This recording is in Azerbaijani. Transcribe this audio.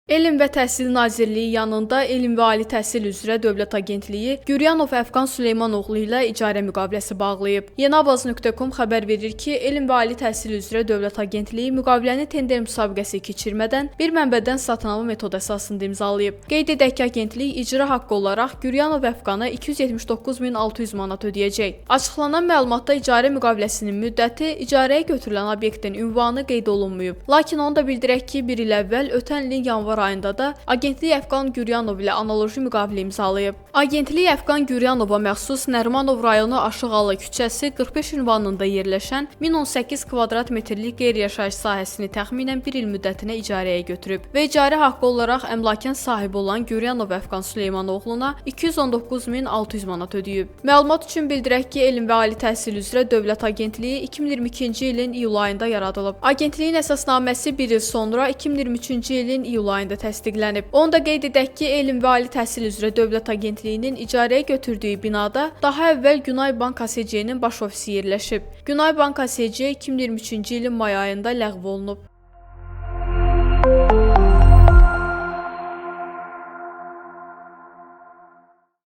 Elm və Təhsil Nazirliyi yanında Elm və Ali Təhsil üzrə Dövlət Agentliyi Güryanov Əfqan Süleymanoğlu ilə icarə müqaviləsi bağlayıb. Yenabaz.com xəbər verir ki, Elm və Ali Təhsil üzrə Dövlət Agentliyi müqaviləni tender müsabiqəsi keçirmədən bir mənbədən satın alma metodu əsasında imzalayıb. Qeyd edək ki, agentlik icra haqqı olaraq Güryanov Əfqana 279.600 manat ödəyəcək. Açıqlanan məlumatda icarə müqaviləsinin müddəti, icarəyə götürülən obyektin ünvanı qeyd olunmayıb. Lakin onu da bildirək ki, bir il əvvəl ötən ilin yanvar ayında da Agentlik Əfqan Güryanov ilə analoji müqavilə imzalayıb. Agentlik Əfqan Güryanova məxsus Nərimanov rayonu Aşıqalı küçəsi 45 ünvanında yerləşən 1018 kvadrat metrlik qeyri-yaşayış sahəsini təxminən bir il müddətinə icarəyə götürüb və icarə haqqı olaraq əmlakın sahibi olan Güryanov Əfqan Süleymanoğluna 219.600 manat ödəyib. Məlumat üçün bildirək ki, Elm və Ali Təhsil üzrə Dövlət Agentliyi 2022-ci ilin iyul ayında yaradılıb. Agentliyin əsasnaməsi bir il sonra 2023-cü ilin iyul ayında təsdiqlənib. Onu da qeyd edək ki, Elm və Ali Təhsil üzrə Dövlət Agentliyinin icarəyə götürdüyü binada daha əvvəl Günay Bank ASC-nin baş ofisi yerləşib. Günay Bank ASC 2023-cü ilin may ayında ləğv olunub.